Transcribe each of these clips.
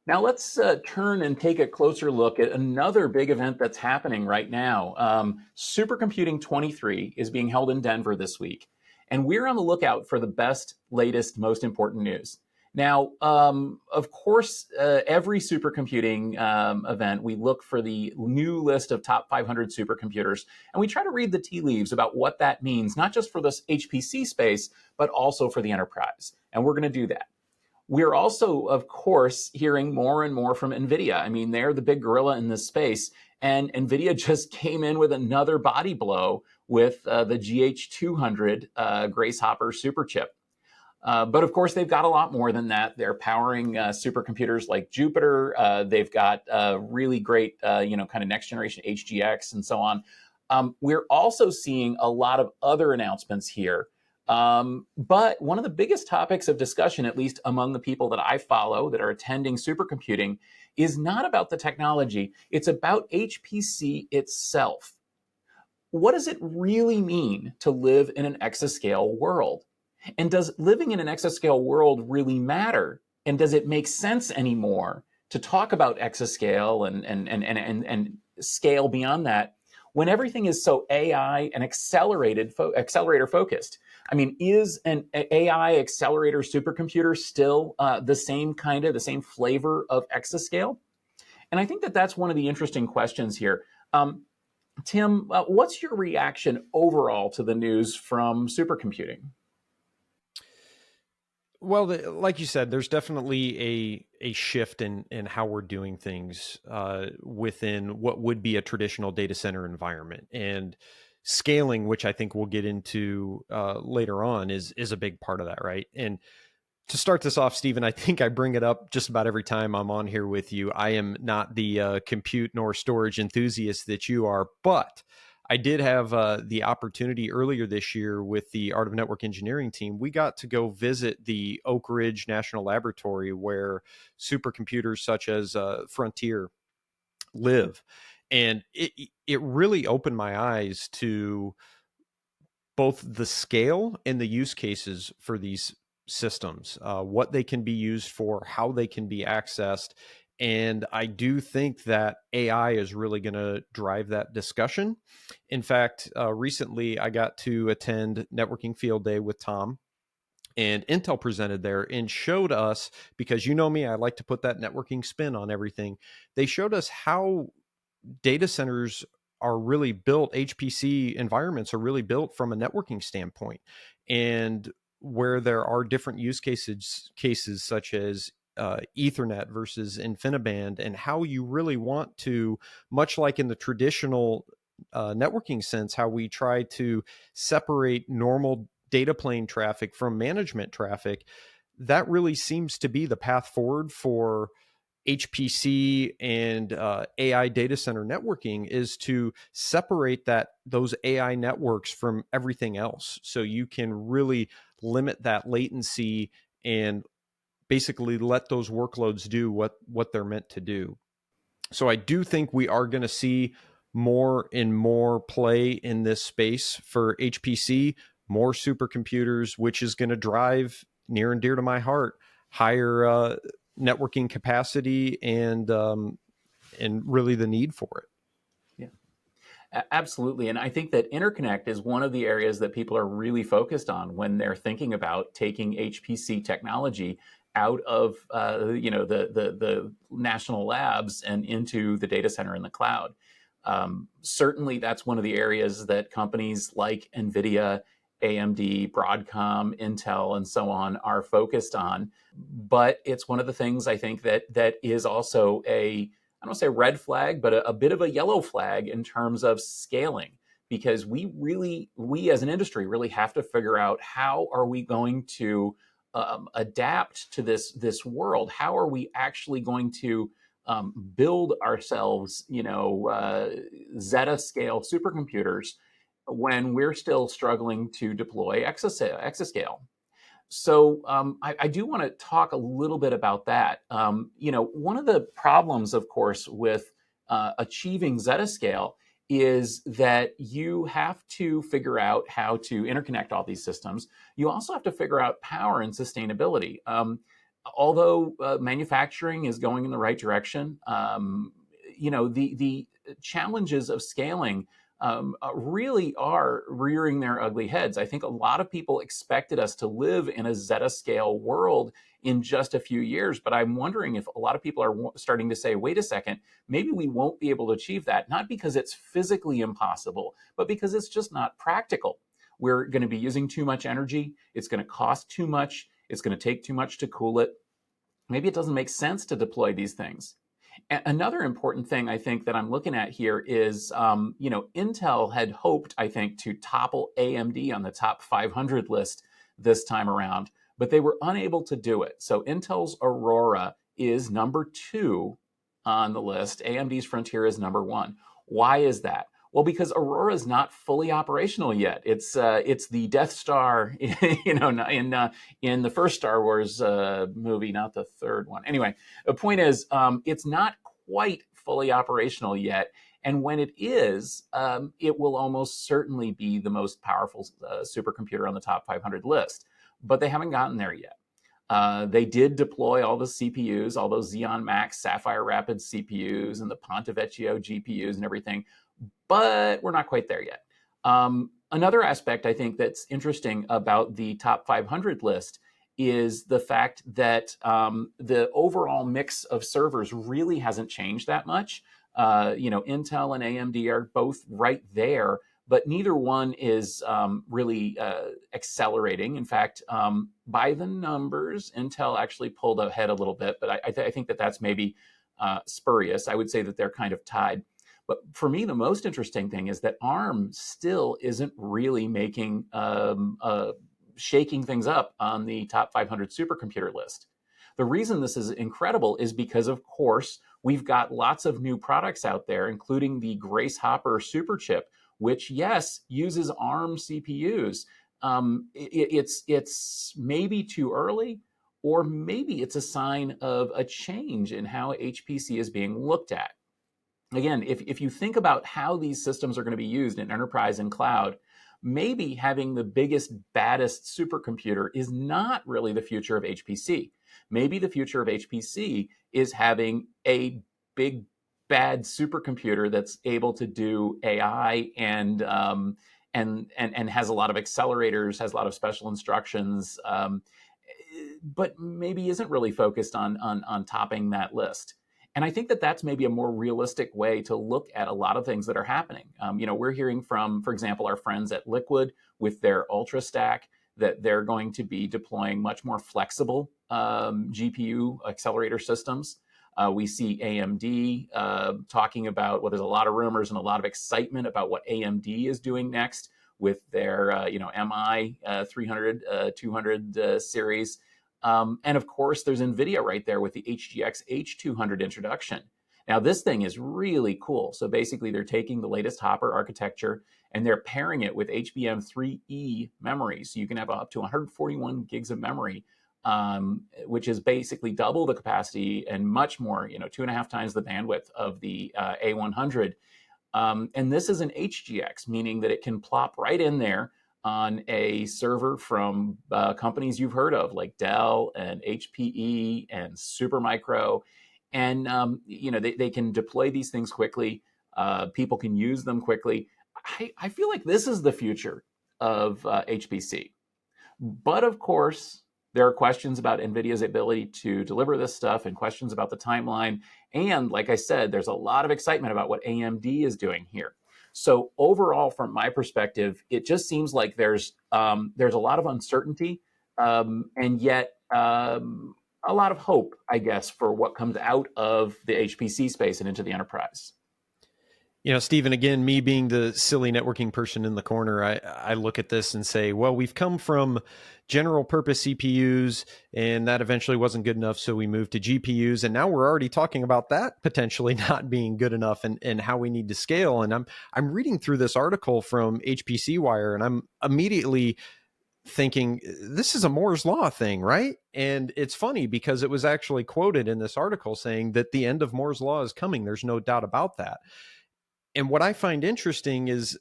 Now let's turn and take a closer look at another big event that's happening right now. Supercomputing 23 is being held in Denver this week, and we're on the lookout for the best, latest, most important news. Now, of course, every supercomputing event, we look for the new list of top 500 supercomputers, and we try to read the tea leaves about what that means, not just for this HPC space, but also for the enterprise. And we're going to do that. We're also, of course, hearing more and more from Nvidia. I mean, they're the big gorilla in this space. And Nvidia just came in with another body blow with the GH200 Grace Hopper superchip. But of course, they've got a lot more than that. They're powering supercomputers like Jupiter. They've got really great, kind of next generation HGX and so on. We're also seeing a lot of other announcements here. But one of the biggest topics of discussion, at least among the people that I follow that are attending supercomputing, is not about the technology. It's about HPC itself. What does it really mean to live in an exascale world? And does living in an exascale world really matter? And does it make sense anymore to talk about exascale and scale beyond that when everything is so AI and accelerator focused? I mean, is an AI accelerator supercomputer still the same flavor of exascale? And I think that that's one of the interesting questions here. Tim, what's your reaction overall to the news from supercomputing? Well, like you said, there's definitely a shift in how we're doing things within what would be a traditional data center environment. And scaling, which I think we'll get into later on, is a big part of that, right? And to start this off, Stephen, I think I bring it up just about every time I'm on here with you. I am not the compute nor storage enthusiast that you are, but I did have the opportunity earlier this year with the Art of Network Engineering team. We got to go visit the Oak Ridge National Laboratory where supercomputers such as Frontier live. And it really opened my eyes to both the scale and the use cases for these systems, what they can be used for, how they can be accessed. And I do think that AI is really going to drive that discussion. In fact, recently I got to attend Networking Field Day with Tom, and Intel presented there and showed us, because you know me, I like to put that networking spin on everything. They showed us how data centers are really built, HPC environments are really built from a networking standpoint, and where there are different use cases such as Ethernet versus InfiniBand, and how you really want to, much like in the traditional networking sense, how we try to separate normal data plane traffic from management traffic. That really seems to be the path forward for HPC and AI data center networking, is to separate those AI networks from everything else, so you can really limit that latency and basically let those workloads do what they're meant to do. So I do think we are going to see more and more play in this space for HPC, more supercomputers, which is going to drive, near and dear to my heart, higher networking capacity and really the need for it. Absolutely. And I think that interconnect is one of the areas that people are really focused on when they're thinking about taking HPC technology out of the national labs and into the data center in the cloud. Certainly, that's one of the areas that companies like Nvidia, AMD, Broadcom, Intel, and so on are focused on. But it's one of the things I think that is also I don't say red flag, but a bit of a yellow flag in terms of scaling, because we as an industry really have to figure out how are we going to adapt to this world. How are we actually going to build ourselves, zetascale supercomputers when we're still struggling to deploy exascale? So I do want to talk a little bit about that. One of the problems, of course, with achieving zetascale is that you have to figure out how to interconnect all these systems. You also have to figure out power and sustainability. although manufacturing is going in the right direction, the challenges of scaling really are rearing their ugly heads. I think a lot of people expected us to live in a zetascale world in just a few years, but I'm wondering if a lot of people are starting to say, wait a second, maybe we won't be able to achieve that, not because it's physically impossible, but because it's just not practical. We're going to be using too much energy. It's going to cost too much. It's going to take too much to cool it. Maybe it doesn't make sense to deploy these things. Another important thing I think that I'm looking at here is, Intel had hoped, I think, to topple AMD on the top 500 list this time around, but they were unable to do it. So Intel's Aurora is number 2 on the list. AMD's Frontier is number 1. Why is that? Well, because Aurora is not fully operational yet. It's the Death Star, in the first Star Wars movie, not the third one. Anyway, the point is, it's not quite fully operational yet. And when it is, it will almost certainly be the most powerful supercomputer on the top 500 list. But they haven't gotten there yet. They did deploy all the CPUs, all those Xeon Max Sapphire Rapids CPUs and the Ponte Vecchio GPUs and everything, but we're not quite there yet. Another aspect I think that's interesting about the top 500 list is the fact that the overall mix of servers really hasn't changed that much. Intel and AMD are both right there, but neither one is really accelerating. In fact, by the numbers, Intel actually pulled ahead a little bit, but I think that that's maybe spurious. I would say that they're kind of tied. But for me, the most interesting thing is that ARM still isn't really making shaking things up on the top 500 supercomputer list. The reason this is incredible is because, of course, we've got lots of new products out there, including the Grace Hopper Superchip, which, yes, uses ARM CPUs. It's maybe too early, or maybe it's a sign of a change in how HPC is being looked at. Again, if you think about how these systems are going to be used in enterprise and cloud, maybe having the biggest, baddest supercomputer is not really the future of HPC. Maybe the future of HPC is having a big, bad supercomputer that's able to do AI and has a lot of accelerators, has a lot of special instructions, but maybe isn't really focused on topping that list. And I think that that's maybe a more realistic way to look at a lot of things that are happening. We're hearing from, for example, our friends at Liquid with their Ultra Stack that they're going to be deploying much more flexible GPU accelerator systems. We see AMD talking about, well, there's a lot of rumors and a lot of excitement about what AMD is doing next with their, MI 300, 200 series. And of course, there's Nvidia right there with the HGX H200 introduction. Now, this thing is really cool. So basically, they're taking the latest Hopper architecture and they're pairing it with HBM3E memory. So you can have up to 141 gigs of memory, which is basically double the capacity and much more, 2.5 times the bandwidth of the A100. And this is an HGX, meaning that it can plop right in there on a server from companies you've heard of, like Dell and HPE and Supermicro. And, they can deploy these things quickly. People can use them quickly. I feel like this is the future of HPC. But of course, there are questions about NVIDIA's ability to deliver this stuff and questions about the timeline. And like I said, there's a lot of excitement about what AMD is doing here. So overall, from my perspective, it just seems like there's a lot of uncertainty, and yet a lot of hope, I guess, for what comes out of the HPC space and into the enterprise. Stephen, again, me being the silly networking person in the corner, I look at this and say, well, we've come from general purpose CPUs and that eventually wasn't good enough. So we moved to GPUs. And now we're already talking about that potentially not being good enough and how we need to scale. And I'm reading through this article from HPC Wire and I'm immediately thinking, this is a Moore's Law thing, right? And it's funny because it was actually quoted in this article saying that the end of Moore's Law is coming. There's no doubt about that. And what I find interesting is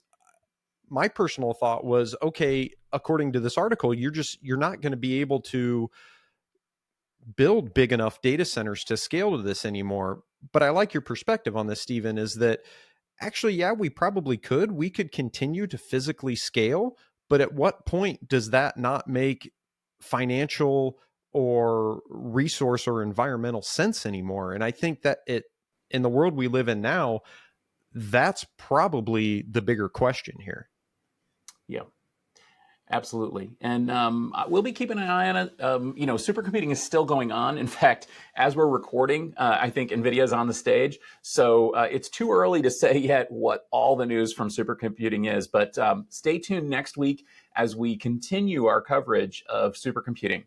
my personal thought was, okay, according to this article, you're not going to be able to build big enough data centers to scale to this anymore. But I like your perspective on this, Stephen, is that actually, yeah, we probably could. We could continue to physically scale, but at what point does that not make financial or resource or environmental sense anymore? And I think that in the world we live in now, that's probably the bigger question here. Yeah. Absolutely. And we'll be keeping an eye on it. Supercomputing is still going on. In fact, as we're recording, I think Nvidia is on the stage. So it's too early to say yet what all the news from supercomputing is. But stay tuned next week as we continue our coverage of supercomputing.